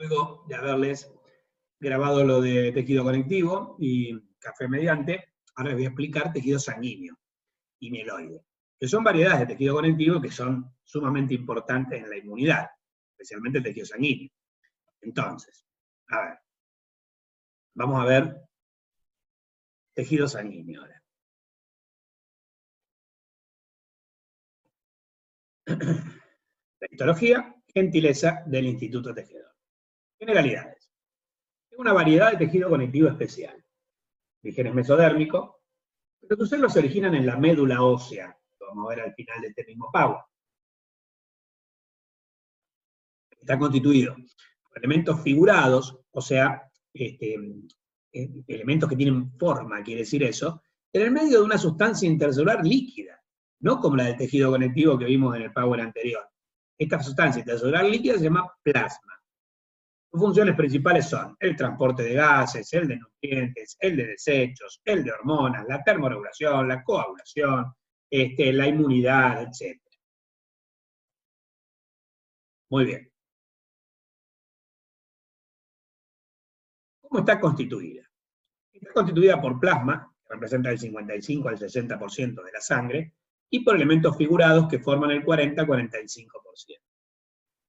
Luego de haberles grabado lo de tejido conectivo y café mediante, ahora les voy a explicar tejido sanguíneo y mieloide, que son variedades de tejido conectivo que son sumamente importantes en la inmunidad, especialmente el tejido sanguíneo. Entonces, a ver, vamos a ver tejido sanguíneo ahora. La histología, gentileza del Instituto Tejedor. Generalidades. Es una variedad de tejido conectivo especial. De genes mesodérmico, pero sus células se originan en la médula ósea. Lo vamos a ver al final de este mismo PowerPoint. Está constituido por elementos figurados, o sea, elementos que tienen forma, quiere decir eso, en el medio de una sustancia intercelular líquida, no como la del tejido conectivo que vimos en el PowerPoint anterior. Esta sustancia intercelular líquida se llama plasma. Sus funciones principales son el transporte de gases, el de nutrientes, el de desechos, el de hormonas, la termorregulación, la coagulación, la inmunidad, etc. Muy bien. ¿Cómo está constituida? Está constituida por plasma, que representa el 55 al 60% de la sangre, y por elementos figurados que forman el 40-45%.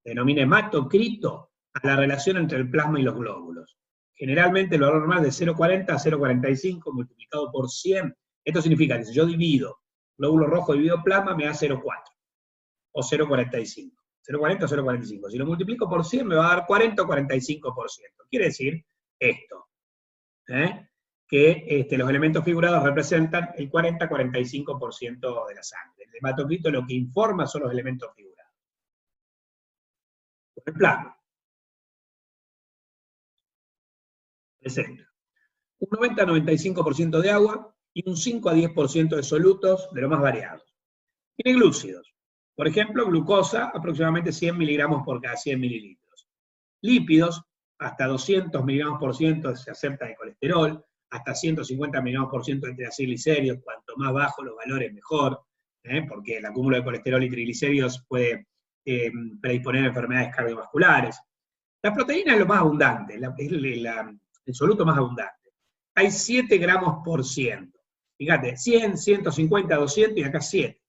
Denomina hematocrito a la relación entre el plasma y los glóbulos. Generalmente el valor normal es de 0,40 a 0,45 multiplicado por 100. Esto significa que si yo divido glóbulo rojo dividido plasma me da 0,4 o 0,45. 0,40 o 0,45. Si lo multiplico por 100 me va a dar 40 o 45%. Quiere decir esto, que los elementos figurados representan el 40-45% de la sangre. El hematocrito lo que informa son los elementos figurados. El plasma presenta un 90-95% de agua y un 5 a 10% de solutos de lo más variados. Tiene glúcidos, por ejemplo, glucosa, aproximadamente 100 miligramos por cada 100 mililitros. Lípidos, hasta 200 miligramos por ciento se acepta de colesterol, hasta 150 miligramos por ciento de triglicéridos, cuanto más bajo los valores mejor, porque el acúmulo de colesterol y triglicéridos puede predisponer a enfermedades cardiovasculares. La proteína es lo más abundante, el soluto más abundante. Hay 7 gramos por ciento. Fíjate, 100, 150, 200 y acá 7.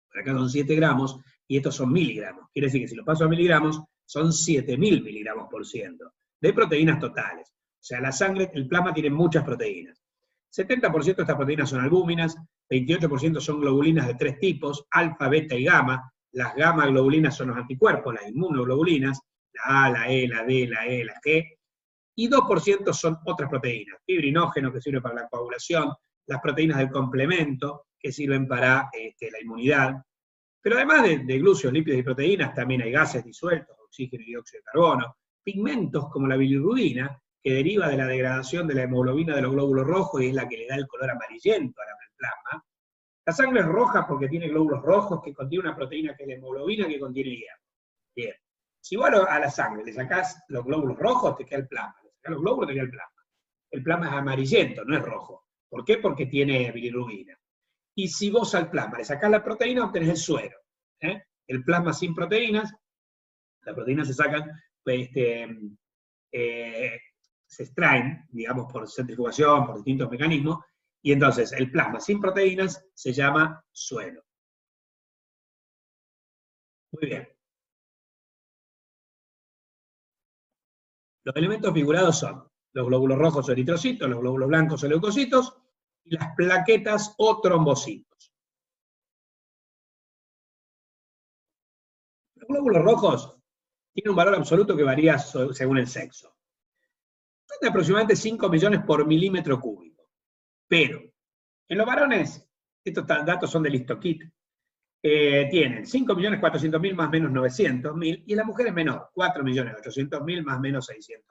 Por acá son 7 gramos y estos son miligramos. Quiere decir que si lo paso a miligramos, son 7.000 miligramos por ciento de proteínas totales. O sea, la sangre, el plasma tiene muchas proteínas. 70% de estas proteínas son albúminas, 28% son globulinas de 3 tipos, alfa, beta y gamma. Las gamma globulinas son los anticuerpos, las inmunoglobulinas, la A, la E, la D, la E, la G. Y 2% son otras proteínas, fibrinógeno, que sirve para la coagulación, las proteínas del complemento, que sirven para la inmunidad. Pero además de glúcidos, lípidos y proteínas, también hay gases disueltos, oxígeno y dióxido de carbono, pigmentos como la bilirrubina, que deriva de la degradación de la hemoglobina de los glóbulos rojos y es la que le da el color amarillento al plasma. La sangre es roja porque tiene glóbulos rojos que contiene una proteína que es la hemoglobina que contiene hierro. Bien. Si vos a la sangre le sacás los glóbulos rojos, te queda el plasma. Le sacás los glóbulos, te queda el plasma. El plasma es amarillento, no es rojo. ¿Por qué? Porque tiene bilirrubina. Y si vos al plasma le sacás la proteína, obtenés el suero. El plasma sin proteínas, las proteínas se sacan, se extraen, digamos, por centrifugación, por distintos mecanismos, y entonces el plasma sin proteínas se llama suero. Muy bien. Los elementos figurados son los glóbulos rojos o eritrocitos, los glóbulos blancos o leucocitos, y las plaquetas o trombocitos. Los glóbulos rojos tienen un valor absoluto que varía según el sexo. Son de aproximadamente 5 millones por milímetro cúbico. Pero, en los varones, estos datos son del HistoKit, tienen 5.400.000 más o menos 900.000, y en la mujer es menor, 4.800.000 más o menos 600.000.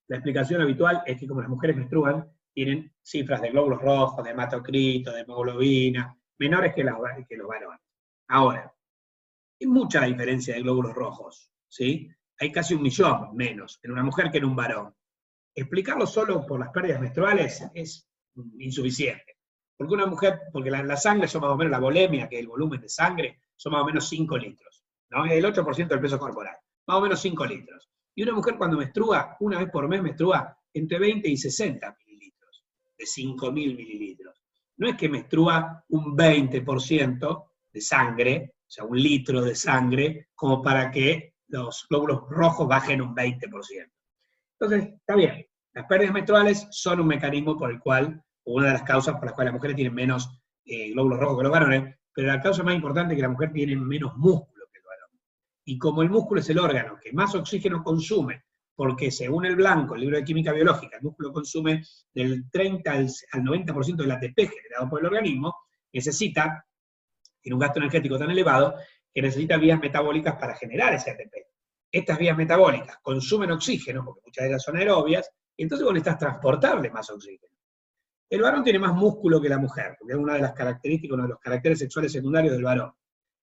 La explicación habitual es que como las mujeres menstruan, tienen cifras de glóbulos rojos, de hematocrito, de hemoglobina, menores que los varones. Ahora, hay mucha diferencia de glóbulos rojos, ¿sí? Hay casi 1 millón menos en una mujer que en un varón. Explicarlo solo por las pérdidas menstruales es insuficiente. Porque una mujer, porque la sangre son más o menos, la volemia, que es el volumen de sangre, son más o menos 5 litros, ¿no? Es el 8% del peso corporal. más o menos 5 litros. Y una mujer cuando menstrua, una vez por mes menstrua entre 20 y 60 mililitros, de 5.000 mililitros. No es que menstrua un 20% de sangre, o sea, 1 litro de sangre, como para que los glóbulos rojos bajen un 20%. Entonces, está bien, las pérdidas menstruales son un mecanismo por el cual, o una de las causas por las cuales las mujeres tienen menos glóbulos rojos que los varones, pero la causa más importante es que la mujer tiene menos músculo que el varón. Y como el músculo es el órgano que más oxígeno consume, porque según el Blanco, el libro de química biológica, el músculo consume del 30 al 90% del ATP generado por el organismo, necesita, tiene un gasto energético tan elevado, que necesita vías metabólicas para generar ese ATP. Estas vías metabólicas consumen oxígeno, porque muchas de ellas son aerobias, y entonces vos necesitas transportarle más oxígeno. El varón tiene más músculo que la mujer, porque es una de las características, uno de los caracteres sexuales secundarios del varón.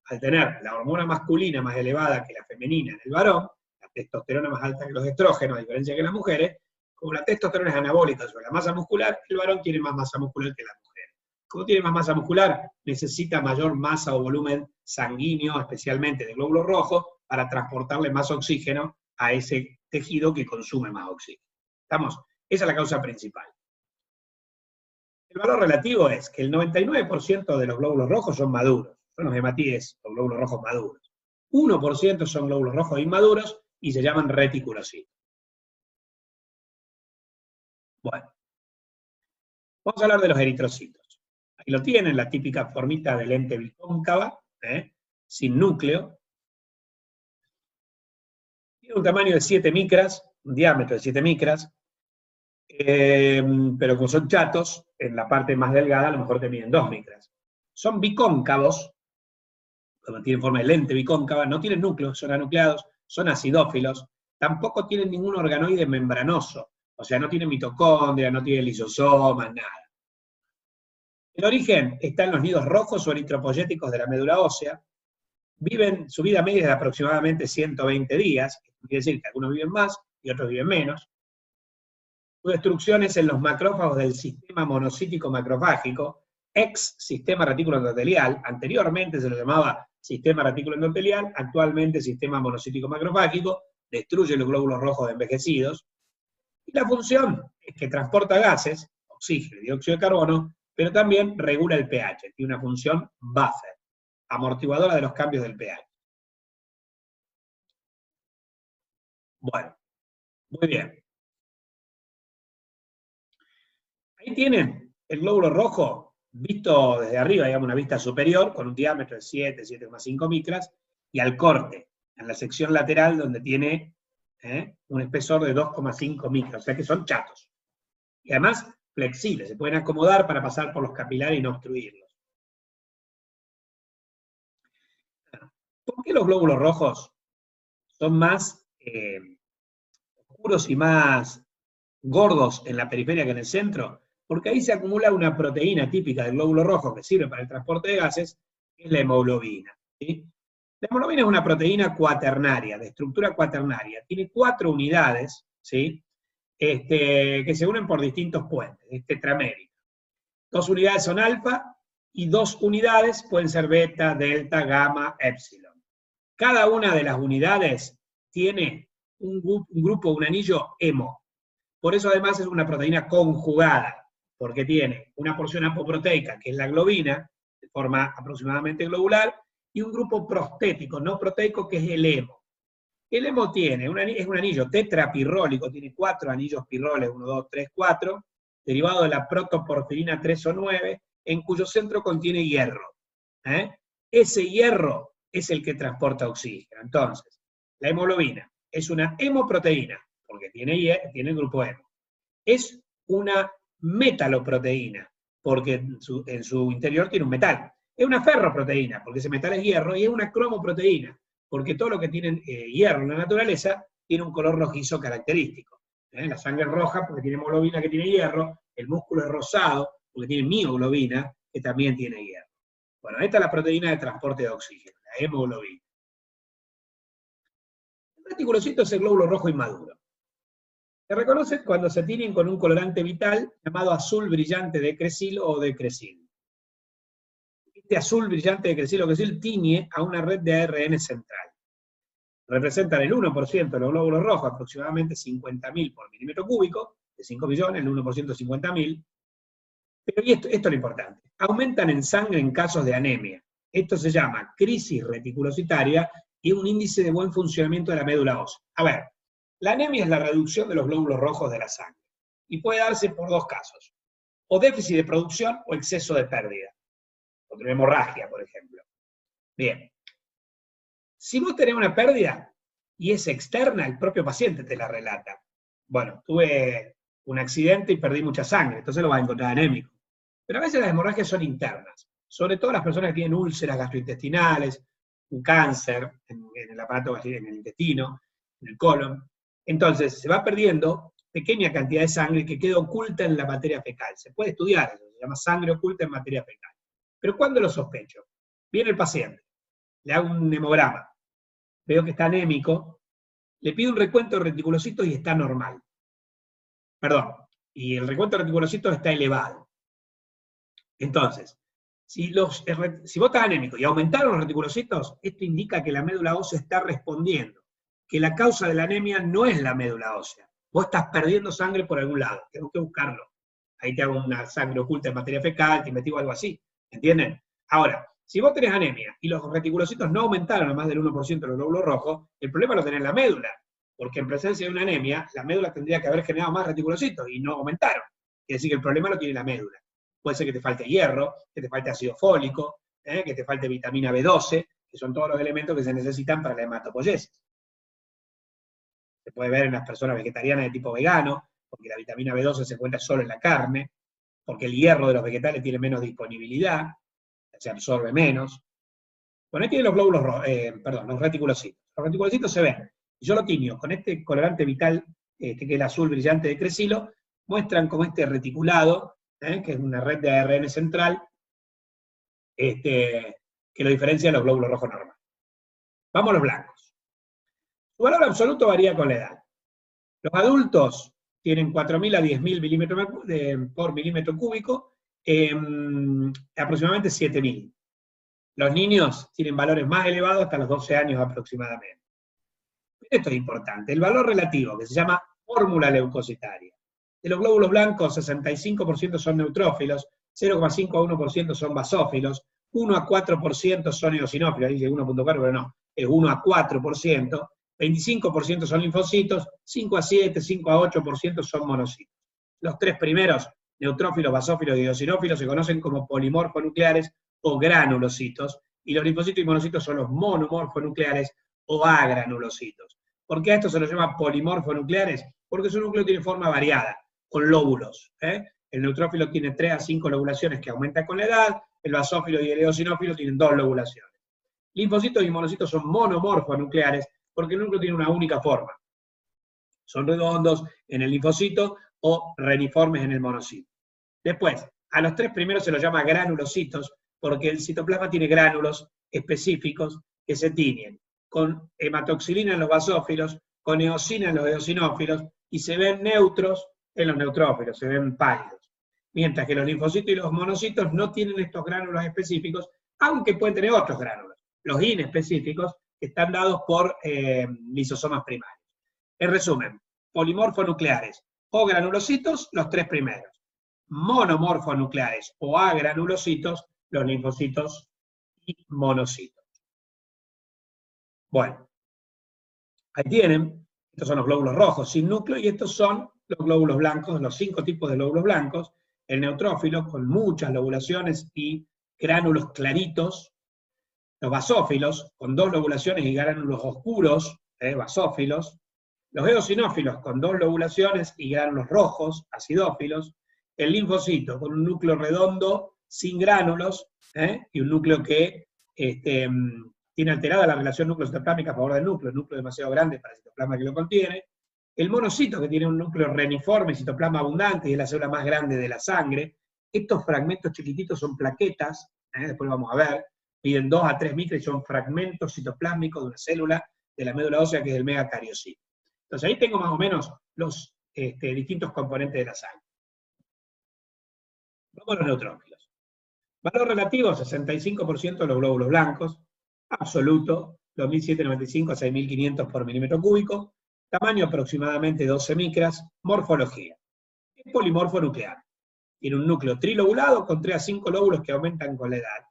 Al tener la hormona masculina más elevada que la femenina en el varón, la testosterona más alta que los estrógenos, a diferencia que las mujeres, como la testosterona es anabólica sobre la masa muscular, el varón tiene más masa muscular que la mujer. Como tiene más masa muscular, necesita mayor masa o volumen sanguíneo, especialmente de glóbulos rojos, para transportarle más oxígeno a ese tejido que consume más oxígeno. ¿Estamos? Esa es la causa principal. El valor relativo es que el 99% de los glóbulos rojos son maduros, son los hematíes o glóbulos rojos maduros. 1% son glóbulos rojos inmaduros y se llaman reticulocitos. Bueno, vamos a hablar de los eritrocitos. Ahí lo tienen, la típica formita de lente bicóncava, sin núcleo. Tiene un tamaño de 7 micras, un diámetro de 7 micras, pero como son chatos, en la parte más delgada a lo mejor te miden 2 micras. Son bicóncavos, como tienen forma de lente bicóncava, no tienen núcleos, son anucleados, son acidófilos, tampoco tienen ningún organoide membranoso, o sea, no tienen mitocondria, no tienen lisosomas, nada. El origen está en los nidos rojos o eritropoyéticos de la médula ósea. Viven, su vida media es de aproximadamente 120 días, quiere decir que algunos viven más y otros viven menos. Su destrucción es en los macrófagos del sistema monocítico macrofágico, ex sistema retículo endotelial, anteriormente se lo llamaba sistema retículo endotelial, actualmente sistema monocítico macrofágico, destruye los glóbulos rojos envejecidos, y la función es que transporta gases, oxígeno y dióxido de carbono, pero también regula el pH, tiene una función buffer, amortiguadora de los cambios del pH. Bueno, muy bien. Ahí tienen el glóbulo rojo visto desde arriba, digamos una vista superior, con un diámetro de 7, 7,5 micras, y al corte, en la sección lateral donde tiene un espesor de 2,5 micras, o sea que son chatos. Y además flexibles, se pueden acomodar para pasar por los capilares y no obstruirlos. ¿Por qué los glóbulos rojos son más oscuros y más gordos en la periferia que en el centro? Porque ahí se acumula una proteína típica del glóbulo rojo que sirve para el transporte de gases, que es la hemoglobina. ¿Sí? La hemoglobina es una proteína cuaternaria, de estructura cuaternaria. Tiene 4 unidades, ¿sí? Que se unen por distintos puentes, tetramérica. 2 unidades son alfa y 2 unidades pueden ser beta, delta, gamma, epsilon. Cada una de las unidades tiene un grupo, un anillo hemo. Por eso además es una proteína conjugada, porque tiene una porción apoproteica, que es la globina, de forma aproximadamente globular, y un grupo prostético, no proteico, que es el hemo. El hemo es un anillo tetrapirrólico, tiene 4 anillos pirroles, 1, 2, 3, 4, derivado de la protoporfirina 3 o 9, en cuyo centro contiene hierro. Ese hierro es el que transporta oxígeno. Entonces, la hemoglobina es una hemoproteína, porque tiene el grupo hemo. Es una metaloproteína, porque en su interior tiene un metal. Es una ferroproteína, porque ese metal es hierro, y es una cromoproteína, porque todo lo que tiene hierro en la naturaleza tiene un color rojizo característico. La sangre es roja porque tiene hemoglobina que tiene hierro, el músculo es rosado porque tiene mioglobina que también tiene hierro. Bueno, esta es la proteína de transporte de oxígeno, la hemoglobina. El reticulocito es el glóbulo rojo inmaduro. Se reconoce cuando se tienen con un colorante vital llamado azul brillante de Crecil o de Crecil. Este azul brillante de Crecil o Crecil tiñe a una red de ARN central. representan el 1% de los glóbulos rojos, aproximadamente 50.000 por milímetro cúbico, de 5 millones, el 1% 50.000. Pero y esto es lo importante, aumentan en sangre en casos de anemia. Esto se llama crisis reticulocitaria y un índice de buen funcionamiento de la médula ósea. A ver, la anemia es la reducción de los glóbulos rojos de la sangre, y puede darse por dos casos, o déficit de producción o exceso de pérdida, o una hemorragia, por ejemplo. Bien, si vos tenés una pérdida y es externa, el propio paciente te la relata. Bueno, tuve un accidente y perdí mucha sangre, entonces lo vas a encontrar anémico. Pero a veces las hemorragias son internas, sobre todo las personas que tienen úlceras gastrointestinales, un cáncer en el aparato, en el intestino, en el colon. Entonces se va perdiendo pequeña cantidad de sangre que queda oculta en la materia fecal. Se puede estudiar, eso se llama sangre oculta en materia fecal. Pero ¿cuándo lo sospecho? Viene el paciente, le hago un hemograma, veo que está anémico, le pido un recuento de reticulocitos y está normal. Perdón, y el recuento de reticulocitos está elevado. Entonces, si vos estás anémico y aumentaron los reticulocitos, esto indica que la médula ósea está respondiendo, que la causa de la anemia no es la médula ósea. Vos estás perdiendo sangre por algún lado, tengo que buscarlo. Ahí te hago una sangre oculta en materia fecal, te investigo algo así, ¿entienden? Ahora, si vos tenés anemia y los reticulocitos no aumentaron a más del 1% de los glóbulos rojos, el problema lo tenés en la médula, porque en presencia de una anemia, la médula tendría que haber generado más reticulocitos y no aumentaron. Quiere decir que el problema lo tiene la médula. Puede ser que te falte hierro, que te falte ácido fólico, que te falte vitamina B12, que son todos los elementos que se necesitan para la hematopoiesis. Se puede ver en las personas vegetarianas de tipo vegano, porque la vitamina B12 se encuentra solo en la carne, porque el hierro de los vegetales tiene menos disponibilidad, se absorbe menos. Bueno, ahí tienen los glóbulos los reticulocitos. Los reticulocitos se ven. Yo lo tiño con este colorante vital, que es el azul brillante de Cresilo, muestran como este reticulado, que es una red de ARN central, que lo diferencia de los glóbulos rojos normales. Vamos a los blancos. Su valor absoluto varía con la edad. Los adultos tienen 4.000 a 10.000 milímetros por milímetro cúbico, aproximadamente 7.000. Los niños tienen valores más elevados hasta los 12 años aproximadamente. Esto es importante. El valor relativo, que se llama fórmula leucocitaria. De los glóbulos blancos, 65% son neutrófilos, 0,5 a 1% son basófilos, 1 a 4% son eosinófilos, dice 1.4, pero no, es 1 a 4%, 25% son linfocitos, 5 a 7, 5 a 8% son monocitos. Los tres primeros, neutrófilos, basófilos y eosinófilos, se conocen como polimorfonucleares o granulocitos, y los linfocitos y monocitos son los monomorfonucleares o agranulocitos. ¿Por qué a esto se los llama polimorfonucleares? Porque su núcleo tiene forma variada, con lóbulos. El neutrófilo tiene 3 a 5 lobulaciones que aumentan con la edad, el basófilo y el eosinófilo tienen 2 lobulaciones. Linfocitos y monocitos son monomorfonucleares porque el núcleo tiene una única forma. Son redondos en el linfocito o reniformes en el monocito. Después, a los tres primeros se los llama granulocitos porque el citoplasma tiene gránulos específicos que se tiñen con hematoxilina en los basófilos, con eosina en los eosinófilos, y se ven neutros en los neutrófilos, se ven pálidos. Mientras que los linfocitos y los monocitos no tienen estos gránulos específicos, aunque pueden tener otros gránulos. Los inespecíficos están dados por lisosomas primarios. En resumen, polimorfonucleares o granulocitos, los tres primeros. Monomorfonucleares o agranulocitos, los linfocitos y monocitos. Bueno, ahí tienen, estos son los glóbulos rojos sin núcleo y estos son los glóbulos blancos, los 5 tipos de glóbulos blancos, el neutrófilo con muchas lobulaciones y gránulos claritos, los basófilos con 2 lobulaciones y gránulos oscuros, basófilos, los eosinófilos con 2 lobulaciones y gránulos rojos, acidófilos, el linfocito con un núcleo redondo sin gránulos, y un núcleo que tiene alterada la relación núcleo-citoplámica a favor del núcleo, el núcleo demasiado grande para el citoplasma que lo contiene, el monocito que tiene un núcleo reniforme, citoplasma abundante y es la célula más grande de la sangre. Estos fragmentos chiquititos son plaquetas, después vamos a ver, miden 2 a 3 micras y son fragmentos citoplásmicos de una célula de la médula ósea que es el megacariocito. Entonces ahí tengo más o menos los distintos componentes de la sangre. Vamos a los neutrófilos. Valor relativo, 65% de los glóbulos blancos, absoluto, 2795 a 6500 por milímetro cúbico, tamaño aproximadamente 12 micras, morfología. Es polimorfo nuclear. Tiene un núcleo trilobulado con 3 a 5 lóbulos que aumentan con la edad.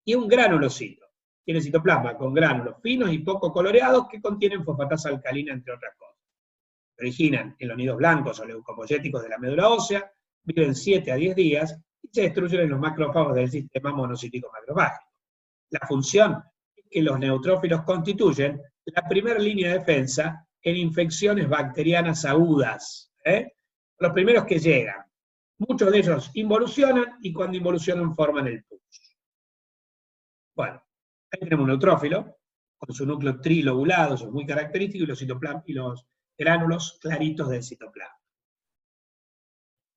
Y un granulocito. Tiene citoplasma con gránulos finos y poco coloreados que contienen fosfatasa alcalina, entre otras cosas. Se originan en los nidos blancos o leucopoyéticos de la médula ósea, viven 7 a 10 días y se destruyen en los macrófagos del sistema monocítico macrofágico. La función es que los neutrófilos constituyen la primera línea de defensa en infecciones bacterianas agudas. Los primeros que llegan. Muchos de ellos involucionan y cuando involucionan forman el pus. Bueno, ahí tenemos un neutrófilo con su núcleo trilobulado, eso es muy característico, y los gránulos claritos del citoplasma.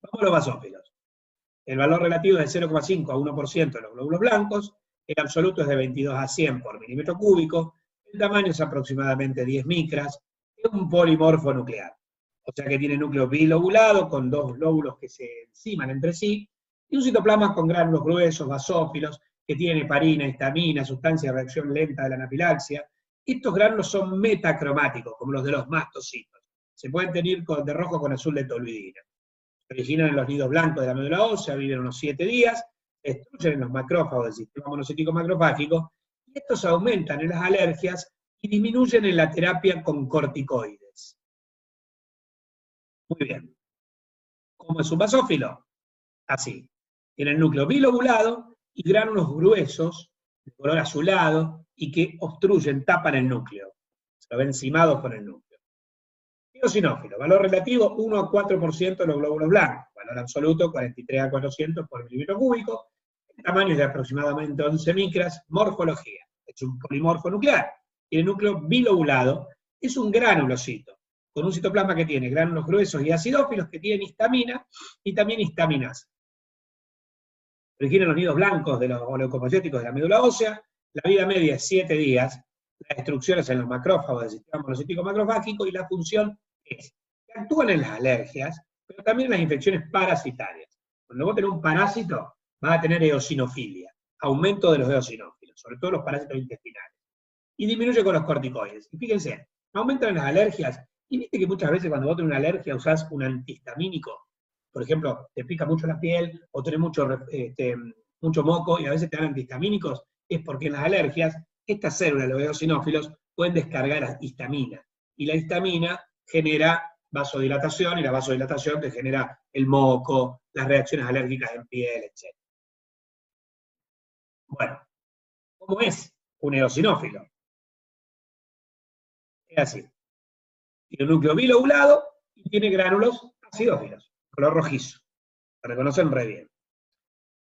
Vamos a los basófilos. El valor relativo es de 0,5 a 1% de los glóbulos blancos, el absoluto es de 22 a 100 por milímetro cúbico, el tamaño es aproximadamente 10 micras, es un polimorfo nuclear. O sea que tiene núcleo bilobulado, con 2 lóbulos que se enciman entre sí, y un citoplasma con gránulos gruesos, basófilos, que tiene heparina, histamina, sustancia de reacción lenta de la anafilaxia. Estos gránulos son metacromáticos, como los de los mastocitos. Se pueden tener de rojo con azul de toluidina. Se originan en los nidos blancos de la médula ósea, viven unos 7 días, destruyen en los macrófagos del sistema monocítico macrofágico, y estos aumentan en las alergias y disminuyen en la terapia con corticoides. Muy bien. ¿Cómo es un basófilo? Así. Tiene el núcleo bilobulado y gránulos gruesos, de color azulado, y que obstruyen, tapan el núcleo. Se lo ven encimados con el núcleo. Eosinófilo, valor relativo 1 a 4% de los glóbulos blancos, valor absoluto 43 a 400 por milímetro cúbico, el tamaño es de aproximadamente 11 micras, morfología, es un polimorfo nuclear, tiene núcleo bilobulado, es un granulocito, con un citoplasma que tiene gránulos gruesos y acidófilos que tienen histamina y también histaminasa. Origina en los nidos blancos de los leucopoyéticos de la médula ósea, la vida media es 7 días, la destrucción es en los macrófagos del sistema monocítico macrofágico y la función es que actúan en las alergias, pero también en las infecciones parasitarias. Cuando vos tenés un parásito, vas a tener eosinofilia, aumento de los eosinófilos, sobre todo los parásitos intestinales, y disminuye con los corticoides. Y fíjense, aumentan las alergias, y viste que muchas veces cuando vos tenés una alergia usás un antihistamínico, por ejemplo, te pica mucho la piel, o tenés mucho moco, y a veces te dan antihistamínicos, es porque en las alergias, estas células, los eosinófilos, pueden descargar histamina, y la histamina genera vasodilatación, y la vasodilatación te genera el moco, las reacciones alérgicas en piel, etc. Bueno, ¿cómo es un eosinófilo? Es así. Tiene un núcleo bilobulado y tiene gránulos acidófilos, color rojizo. Se reconocen re bien.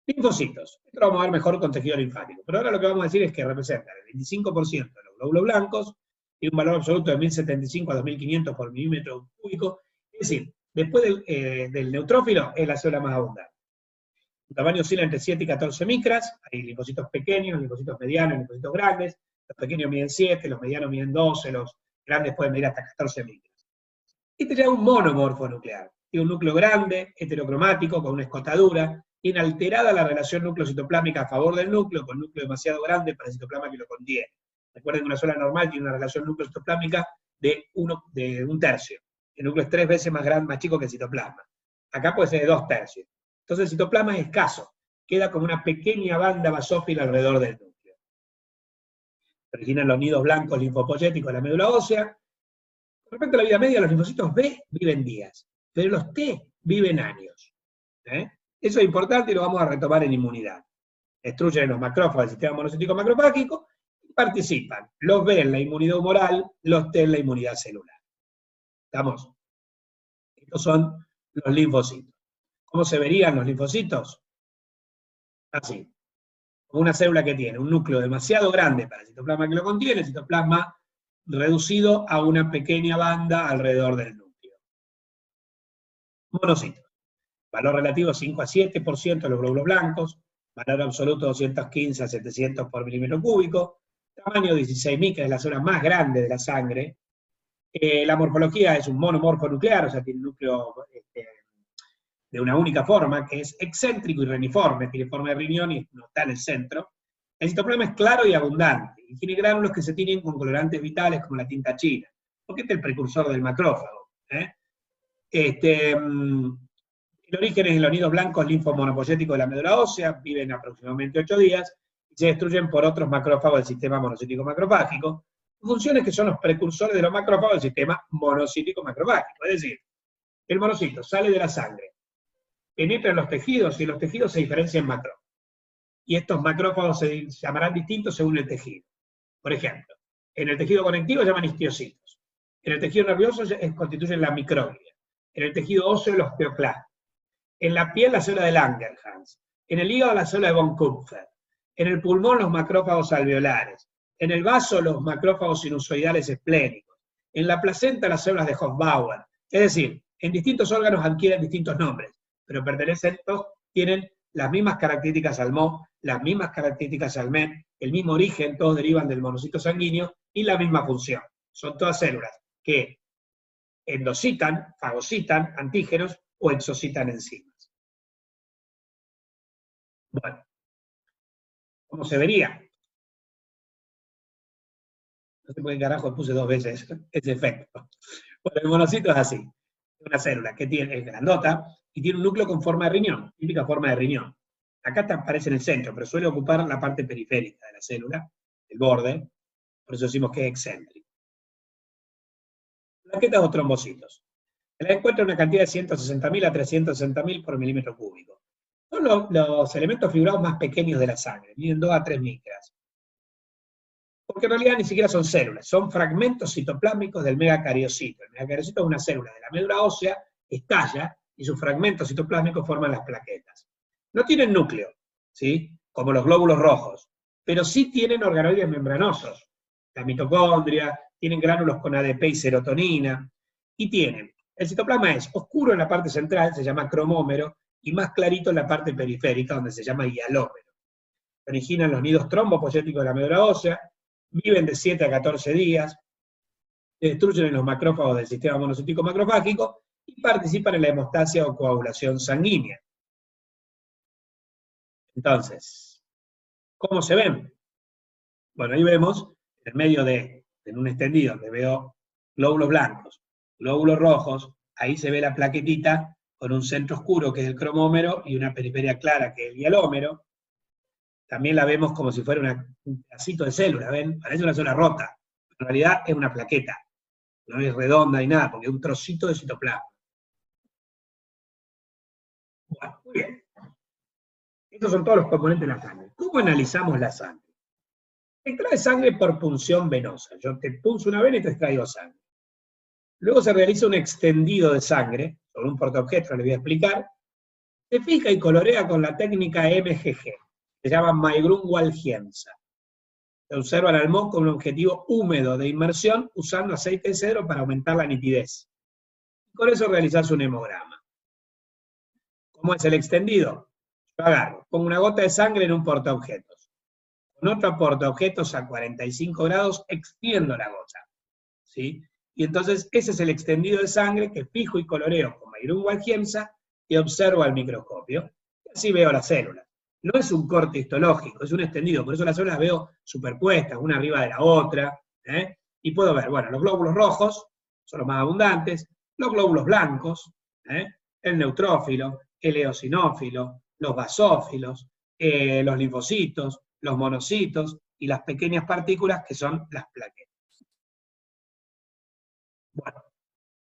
Linfocitos. Esto lo vamos a ver mejor con tejido linfático. Pero ahora lo que vamos a decir es que representan el 25% de los glóbulos blancos, y un valor absoluto de 1075 a 2500 por milímetro cúbico. Es decir, después del neutrófilo es la célula más abundante. Su tamaño oscila entre 7 y 14 micras. Hay linfocitos pequeños, linfocitos medianos, linfocitos grandes. Los pequeños miden 7, los medianos miden 12, los grandes pueden medir hasta 14 micras. Este ya es un monomorfo nuclear. Tiene un núcleo grande, heterocromático, con una escotadura, inalterada la relación núcleo-citoplámica a favor del núcleo, con núcleo demasiado grande para el citoplasma que lo contiene. Recuerden que una célula normal tiene una relación núcleo-citoplámica de un tercio. El núcleo es 3 veces más grande, más chico que el citoplasma. Acá puede ser de 2 tercios. Entonces el citoplasma es escaso. Queda como una pequeña banda basófila alrededor del núcleo. Se originan los nidos blancos linfopoyéticos de la médula ósea. Con respecto a la vida media, los linfocitos B viven días, pero los T viven años. Eso es importante y lo vamos a retomar en inmunidad. Destruyen los macrófagos del sistema monocítico macrofágico y participan los B en la inmunidad humoral, los T en la inmunidad celular. ¿Estamos? Estos son los linfocitos. ¿Cómo se verían los linfocitos? Así. Como una célula que tiene un núcleo demasiado grande para el citoplasma que lo contiene, el citoplasma reducido a una pequeña banda alrededor del núcleo. Monocitos. Valor relativo 5 a 7% de los glóbulos blancos, valor absoluto 215 a 700 por milímetro cúbico, tamaño 16 micras, es la zona más grande de la sangre. La morfología es un monomorfo nuclear, o sea, tiene un núcleo de una única forma, que es excéntrico y reniforme, tiene forma de riñón y no está en el centro. El citoplasma es claro y abundante, y tiene gránulos que se tiñen con colorantes vitales como la tinta china, porque este es el precursor del macrófago. El origen es en los nidos blancos linfomonopoyéticos de la médula ósea, viven aproximadamente 8 días, y se destruyen por otros macrófagos del sistema monocítico macrofágico, funciones que son los precursores de los macrófagos del sistema monocítico macrofágico. Es decir, el monocito sale de la sangre, penetra en los tejidos, y los tejidos se diferencian en macrófagos. Y estos macrófagos se llamarán distintos según el tejido. Por ejemplo, en el tejido conectivo se llaman histiocitos. En el tejido nervioso constituyen la microglia. En el tejido óseo, los osteoclastos. En la piel, la célula de Langerhans. En el hígado, la célula de von Kupfer. En el pulmón, los macrófagos alveolares. En el vaso, los macrófagos sinusoidales esplénicos. En la placenta, las células de Hofbauer. Es decir, en distintos órganos adquieren distintos nombres, pero tienen las mismas características al Mo, las mismas características al Men, el mismo origen, todos derivan del monocito sanguíneo, y la misma función. Son todas células que endocitan, fagocitan antígenos o exocitan enzimas. Bueno, ¿cómo se vería? No sé por qué carajo puse 2 veces ese efecto. Bueno, el monocito es así. Es una célula que es grandota y tiene un núcleo con forma de riñón, típica forma de riñón. Acá aparece en el centro, pero suele ocupar la parte periférica de la célula, el borde, por eso decimos que es excéntrico. Plaquetas o trombocitos. Se las encuentra una cantidad de 160.000 a 360.000 por milímetro cúbico. Son los elementos figurados más pequeños de la sangre, miden 2 a 3 micras. Porque en realidad ni siquiera son células, son fragmentos citoplásmicos del megacariocito. El megacariocito es una célula de la médula ósea, estalla, y sus fragmentos citoplásmicos forman las plaquetas. No tienen núcleo, ¿sí?, como los glóbulos rojos, pero sí tienen organoides membranosos. La mitocondria, tienen gránulos con ADP y serotonina, y tienen, el citoplasma es oscuro en la parte central, se llama cromómero, y más clarito en la parte periférica, donde se llama hialómero. Se originan los nidos trombopoyéticos de la médula ósea, viven de 7 a 14 días, se destruyen en los macrófagos del sistema monocítico macrofágico y participan en la hemostasia o coagulación sanguínea. Entonces, ¿cómo se ven? Bueno, ahí vemos, en medio en un extendido, donde veo glóbulos blancos, glóbulos rojos, ahí se ve la plaquetita con un centro oscuro, que es el cromómero, y una periferia clara, que es el hialómero. También la vemos como si fuera un pedacito de célula, ¿ven? Parece una célula rota. En realidad es una plaqueta. No es redonda ni nada, porque es un trocito de citoplasma. Bueno, muy bien. Estos son todos los componentes de la sangre. ¿Cómo analizamos la sangre? Extrae sangre por punción venosa. Yo te punzo una vena y te extraigo sangre. Luego se realiza un extendido de sangre, sobre un portaobjetos, les voy a explicar. Se fija y colorea con la técnica MGG. Se llama Maigrum-Walchienza. Se observa el almón con un objetivo húmedo de inmersión usando aceite de cedro para aumentar la nitidez. Con eso realizás un hemograma. ¿Cómo es el extendido? Yo agarro, pongo una gota de sangre en un portaobjetos. Con otro portaobjetos a 45 grados extiendo la gota, ¿sí? Y entonces ese es el extendido de sangre que fijo y coloreo con Maigrum-Walchienza y observo al microscopio. Y así veo las células. No es un corte histológico, es un extendido, por eso las células veo superpuestas, una arriba de la otra, y puedo ver, bueno, los glóbulos rojos son los más abundantes, los glóbulos blancos, el neutrófilo, el eosinófilo, los basófilos, los linfocitos, los monocitos, y las pequeñas partículas que son las plaquetas. Bueno,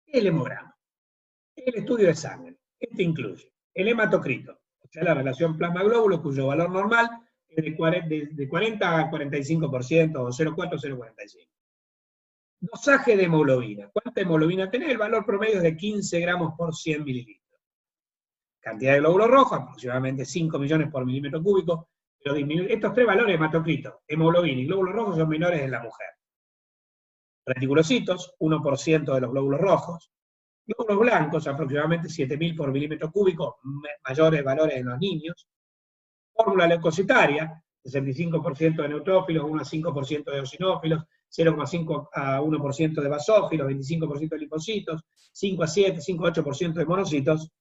el hemograma. El estudio de sangre. Este incluye el hematocrito, o sea, la relación plasma-glóbulo, cuyo valor normal es de 40 a 45%, o 0,4 o 0,45. Dosaje de hemoglobina. ¿Cuánta hemoglobina tenés? El valor promedio es de 15 gramos por 100 mililitros. Cantidad de glóbulos rojos, aproximadamente 5 millones por milímetro cúbico, pero estos 3 valores, hematocrito, hemoglobina y glóbulos rojos, son menores en la mujer. Reticulocitos, 1% de los glóbulos rojos. Glóbulos blancos, aproximadamente 7.000 por milímetro cúbico, mayores valores en los niños. Fórmula leucocitaria, 65% de neutrófilos, 1 a 5% de eosinófilos, 0,5 a 1% de basófilos, 25% de linfocitos, 5 a 7, 5 a 8% de monocitos.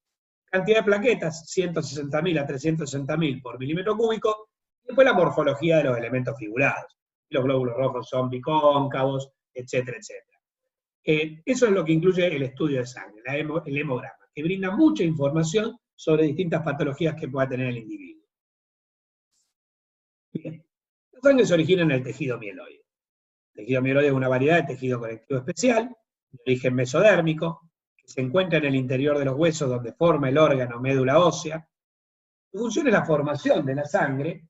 Cantidad de plaquetas, 160.000 a 360.000 por milímetro cúbico, Después la morfología de los elementos figurados. Los glóbulos rojos son bicóncavos, etcétera, etcétera. Eso es lo que incluye el estudio de sangre, el hemograma, que brinda mucha información sobre distintas patologías que pueda tener el individuo. Bien, la sangre se origina en el tejido mieloide. El tejido mieloide es una variedad de tejido conectivo especial, de origen mesodérmico, que se encuentra en el interior de los huesos donde forma el órgano médula ósea. Su función es la formación de la sangre,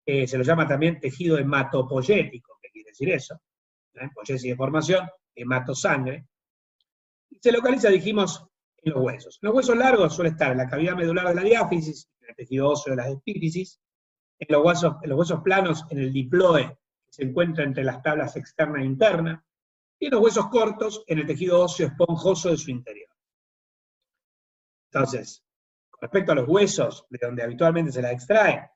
se lo llama también tejido hematopoyético, ¿qué quiere decir eso? Poyesis de formación, hematosangre. Y se localiza, dijimos, en los huesos. Los huesos largos suelen estar en la cavidad medular de la diáfisis, en el tejido óseo de las epífisis, en los huesos planos, en el diploe, que se encuentra entre las tablas externa e interna, y en los huesos cortos, en el tejido óseo esponjoso de su interior. Entonces, con respecto a los huesos, de donde habitualmente se las extrae,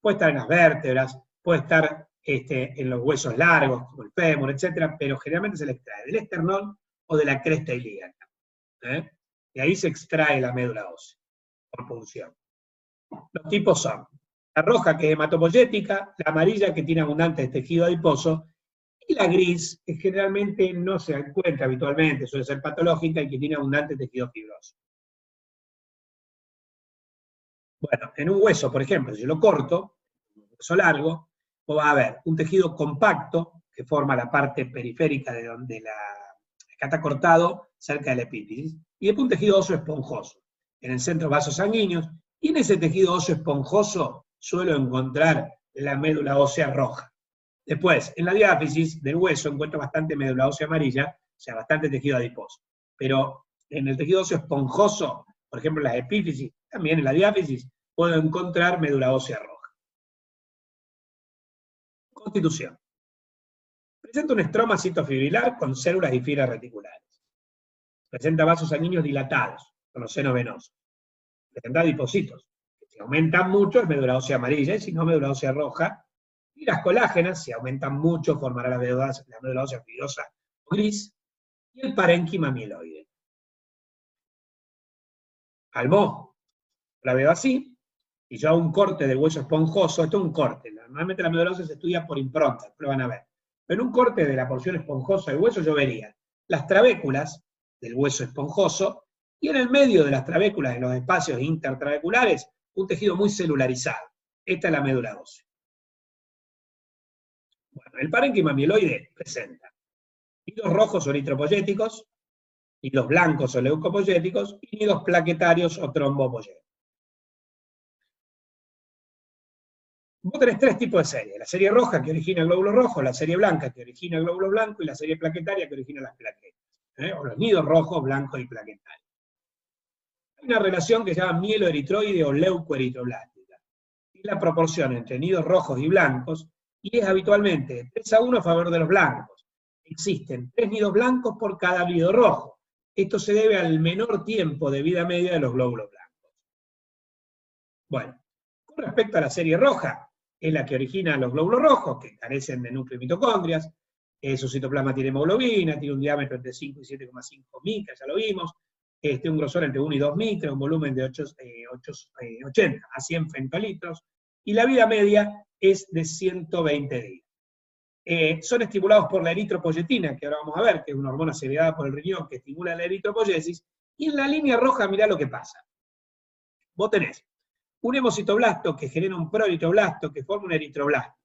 puede estar en las vértebras, puede estar en los huesos largos, como el fémur, etc., pero generalmente se le extrae del esternón o de la cresta ilíaca. Y ahí se extrae la médula ósea, por punción. Los tipos son la roja, que es hematopoyética, la amarilla, que tiene abundante tejido adiposo, y la gris, que generalmente no se encuentra habitualmente, suele ser patológica y que tiene abundante tejido fibroso. Bueno, en un hueso, por ejemplo, si yo lo corto, un hueso largo, va a haber un tejido compacto, que forma la parte periférica de donde que está cortado, cerca de la epífisis, y después un tejido óseo esponjoso, en el centro vasos sanguíneos, y en ese tejido óseo esponjoso suelo encontrar la médula ósea roja. Después, en la diáfisis del hueso encuentro bastante médula ósea amarilla, o sea, bastante tejido adiposo. Pero en el tejido óseo esponjoso, por ejemplo en las epífisis, también en la diáfisis, puedo encontrar médula ósea roja. Constitución. Presenta un estroma citofibrilar con células y fibras reticulares. Presenta vasos sanguíneos dilatados, con los senos venosos. Presenta adipocitos. Si aumentan mucho es médula ósea amarilla, y si no, médula ósea roja. Y las colágenas, si aumentan mucho, formará la médula ósea fibrosa o gris. Y el parénquima mieloide. Almó, la veo así, y yo hago un corte del hueso esponjoso. Esto es un corte. Normalmente la médula ósea se estudia por impronta, lo van a ver. Pero en un corte de la porción esponjosa del hueso yo vería las trabéculas del hueso esponjoso, y en el medio de las trabéculas, en los espacios intertrabeculares, un tejido muy celularizado. Esta es la médula ósea. Bueno, el parénquima mieloide presenta nidos rojos o eritropoyéticos, nidos blancos o leucopoyéticos, y nidos plaquetarios o trombopoyéticos. Vos tenés tres tipos de series: la serie roja, que origina glóbulos rojos, la serie blanca, que origina glóbulos blancos, y la serie plaquetaria, que origina las plaquetas. O los nidos rojos, blancos y plaquetarios. Hay una relación que se llama mieloeritroide o leucoeritroblástica. Es la proporción entre nidos rojos y blancos, y es habitualmente 3-1 a favor de los blancos. Existen 3 nidos blancos por cada nido rojo. Esto se debe al menor tiempo de vida media de los glóbulos blancos. Bueno, con respecto a la serie roja, es la que origina los glóbulos rojos, que carecen de núcleo y mitocondrias. Su citoplasma tiene hemoglobina, tiene un diámetro entre 5 y 7,5 micras, ya lo vimos. Un grosor entre 1 y 2 micras, un volumen de 80 a 100 femtolitros, y la vida media es de 120 días. Son estimulados por la eritropoyetina, que ahora vamos a ver, que es una hormona segregada por el riñón que estimula la eritropoyesis, y en la línea roja mirá lo que pasa. Vos tenés un hemocitoblasto que genera un proeritroblasto que forma un eritroblasto.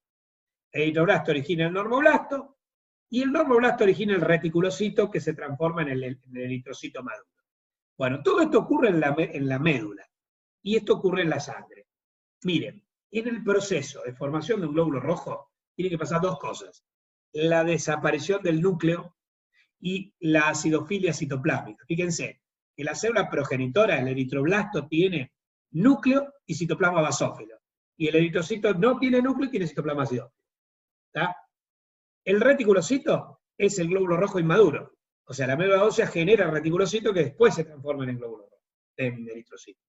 El eritroblasto origina el normoblasto, y el normoblasto origina el reticulocito que se transforma en el eritrocito maduro. Bueno, todo esto ocurre en la médula, y esto ocurre en la sangre. Miren, en el proceso de formación de un glóbulo rojo, tiene que pasar dos cosas: la desaparición del núcleo y la acidofilia citoplásmica. Fíjense, que la célula progenitora, el eritroblasto, tiene núcleo y citoplasma basófilo, y el eritrocito no tiene núcleo y tiene citoplasma acidófilo. ¿Está? El reticulocito es el glóbulo rojo inmaduro. O sea, la médula ósea genera reticulocito que después se transforman en glóbulos rojos, en eritrocitos.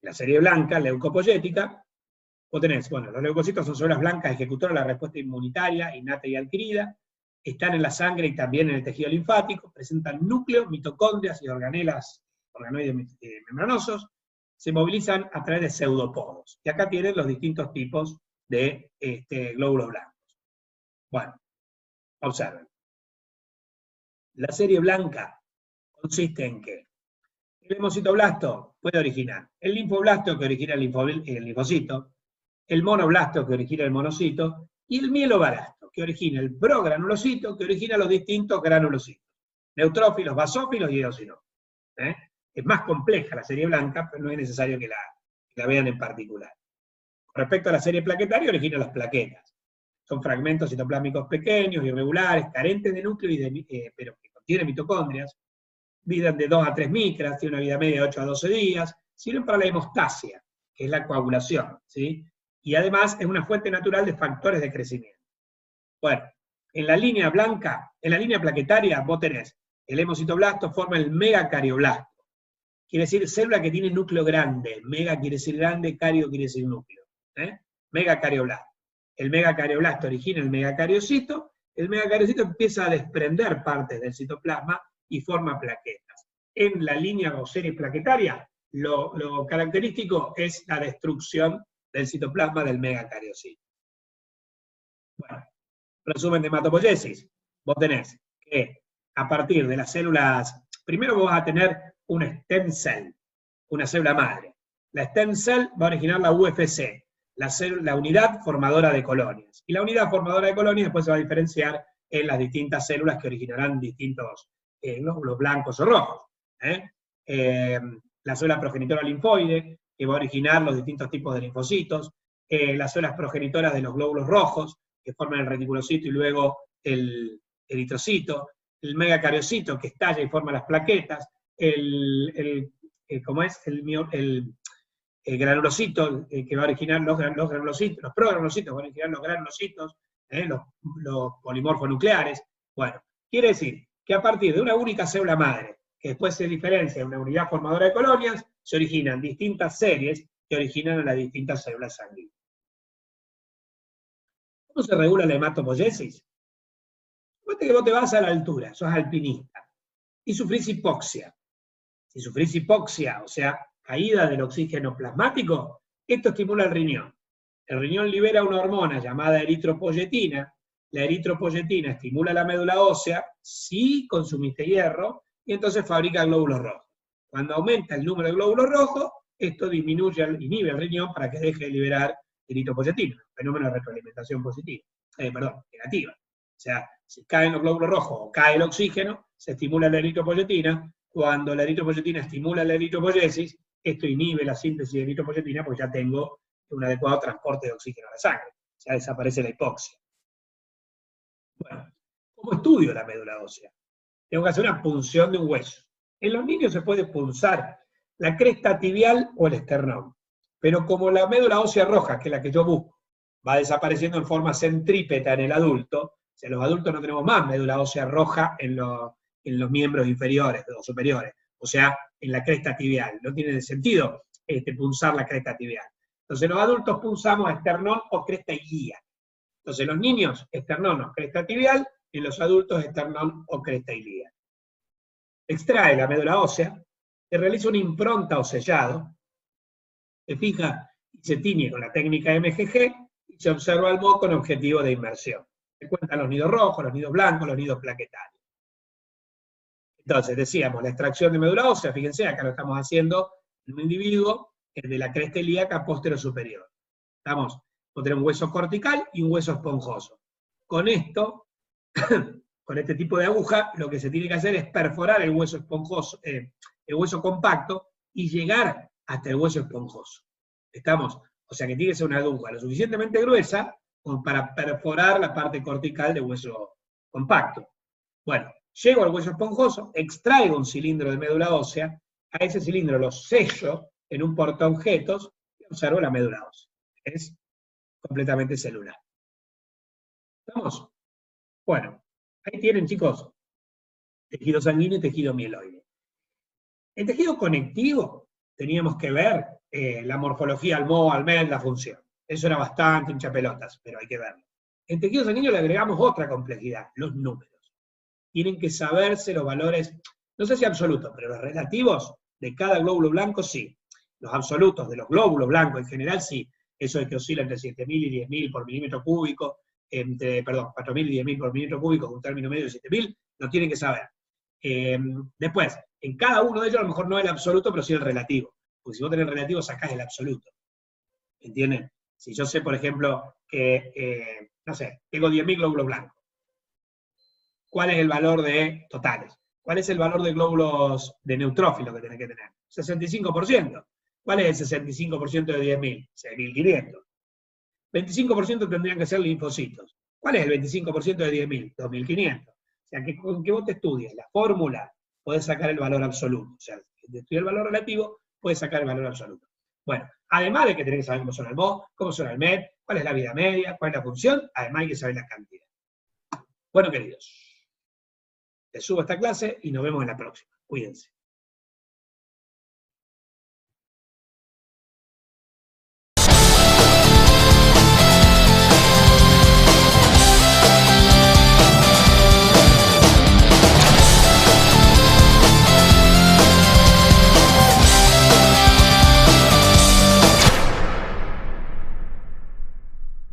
La serie blanca, leucopoyética, vos tenés, bueno, los leucocitos son células blancas ejecutoras de la respuesta inmunitaria, innata y adquirida, están en la sangre y también en el tejido linfático, presentan núcleo, mitocondrias y organoides membranosos, se movilizan a través de pseudopodos. Y acá tienen los distintos tipos de glóbulos blancos. Bueno, observen. La serie blanca consiste en que el hemocitoblasto puede originar el linfoblasto, que origina el linfocito, el monoblasto, que origina el monocito, y el mieloblasto, que origina el progranulocito, que origina los distintos granulocitos. Neutrófilos, basófilos y eosinófilos. Es más compleja la serie blanca, pero no es necesario que la vean en particular. Con respecto a la serie plaquetaria, origina las plaquetas. Son fragmentos citoplásmicos pequeños, irregulares, carentes de núcleo, pero que contienen mitocondrias, vidan de 2 a 3 micras, tienen una vida media de 8 a 12 días, sirven para la hemostasia, que es la coagulación, ¿sí? Y además es una fuente natural de factores de crecimiento. Bueno, en la línea blanca, en la línea plaquetaria, vos tenés el hemocitoblasto, forma el megacardioblasto. Quiere decir célula que tiene núcleo grande. Mega quiere decir grande, cario quiere decir núcleo. Megacardioblasto. El megacardioblasto origina el megacariocito empieza a desprender partes del citoplasma y forma plaquetas. En la línea o serie plaquetaria, lo característico es la destrucción del citoplasma del megacariocito. Bueno, resumen de hematopoiesis. Vos tenés que, a partir de las células, primero vos vas a tener una stem cell, una célula madre. La stem cell va a originar la UFC, la unidad formadora de colonias. Y la unidad formadora de colonias después se va a diferenciar en las distintas células que originarán distintos glóbulos blancos o rojos. La célula progenitora linfoide, que va a originar los distintos tipos de linfocitos, las células progenitoras de los glóbulos rojos, que forman el reticulocito y luego el eritrocito, el megacariocito, que estalla y forma las plaquetas, el granulocito, que va a originar los granulocitos, los progranulocitos van a originar los granulocitos, los polimorfos nucleares. Bueno, quiere decir que a partir de una única célula madre, que después se diferencia en una unidad formadora de colonias, se originan distintas series que originan a las distintas células sanguíneas. ¿Cómo se regula la hematopoiesis? Suponete que vos te vas a la altura, sos alpinista, y sufrís hipoxia. Si sufrís hipoxia, o sea, caída del oxígeno plasmático, esto estimula el riñón. El riñón libera una hormona llamada eritropoyetina. La eritropoyetina estimula la médula ósea, si consumiste hierro, y entonces fabrica glóbulos rojos. Cuando aumenta el número de glóbulos rojos, esto inhibe el riñón para que deje de liberar eritropoyetina, fenómeno de retroalimentación negativa. O sea, si caen los glóbulos rojos o cae el oxígeno, se estimula la eritropoyetina. Cuando la eritropoyetina estimula la eritropoiesis, esto inhibe la síntesis de eritropoyetina porque ya tengo un adecuado transporte de oxígeno a la sangre. Ya desaparece la hipoxia. Bueno, ¿cómo estudio la médula ósea? Tengo que hacer una punción de un hueso. En los niños se puede punzar la cresta tibial o el esternón. Pero como la médula ósea roja, que es la que yo busco, va desapareciendo en forma centrípeta en el adulto, o sea, los adultos no tenemos más médula ósea roja en los miembros inferiores o superiores, o sea, en la cresta tibial. No tiene sentido punzar la cresta tibial. Entonces los adultos punzamos esternón o cresta ilíaca. Entonces los niños, esternón o cresta tibial, y los adultos, esternón o cresta ilíaca. Extrae la médula ósea, se realiza una impronta o sellado, se fija y se tiñe con la técnica MGG, y se observa el moco con objetivo de inmersión. Se cuentan los nidos rojos, los nidos blancos, los nidos plaquetarios. Entonces, decíamos, la extracción de médula ósea, fíjense, acá lo estamos haciendo en un individuo de la cresta ilíaca posterior-superior. Vamos a tener un hueso cortical y un hueso esponjoso. Con esto, con este tipo de aguja, lo que se tiene que hacer es perforar el hueso esponjoso, el hueso compacto, y llegar hasta el hueso esponjoso. ¿Estamos? O sea que tiene que ser una aguja lo suficientemente gruesa como para perforar la parte cortical del hueso compacto. Bueno, llego al hueso esponjoso, extraigo un cilindro de médula ósea, a ese cilindro lo sello en un portaobjetos y observo la médula ósea. Es completamente celular. ¿Estamos? Bueno, ahí tienen, chicos, tejido sanguíneo y tejido mieloide. En tejido conectivo teníamos que ver la morfología, al modo, al med, la función. Eso era bastante hinchapelotas, pero hay que verlo. En tejido sanguíneo le agregamos otra complejidad, los números. Tienen que saberse los valores, no sé si absolutos, pero los relativos de cada glóbulo blanco sí. los absolutos de los glóbulos blancos en general, sí, eso es que oscila entre 7.000 y 10.000 por milímetro cúbico, 4.000 y 10.000 por milímetro cúbico, un término medio de 7.000, lo tienen que saber. Después, en cada uno de ellos a lo mejor no el absoluto, pero sí el relativo. Porque si vos tenés el relativo, sacás el absoluto. ¿Entienden? Si yo sé, por ejemplo, que, no sé, tengo 10.000 glóbulos blancos, ¿cuál es el valor de totales? ¿Cuál es el valor de glóbulos de neutrófilos que tenés que tener? 65%. ¿Cuál es el 65% de 10.000? 6.500. 25% tendrían que ser linfocitos. ¿Cuál es el 25% de 10.000? 2.500. O sea, que con que vos te estudies la fórmula, podés sacar el valor absoluto. O sea, si te estudias el valor relativo, puedes sacar el valor absoluto. Bueno, además de que tenés que saber cómo suena el MOS, cómo suena el MED, cuál es la vida media, cuál es la función, además hay que saber la cantidad. Bueno, queridos, les subo esta clase y nos vemos en la próxima. Cuídense.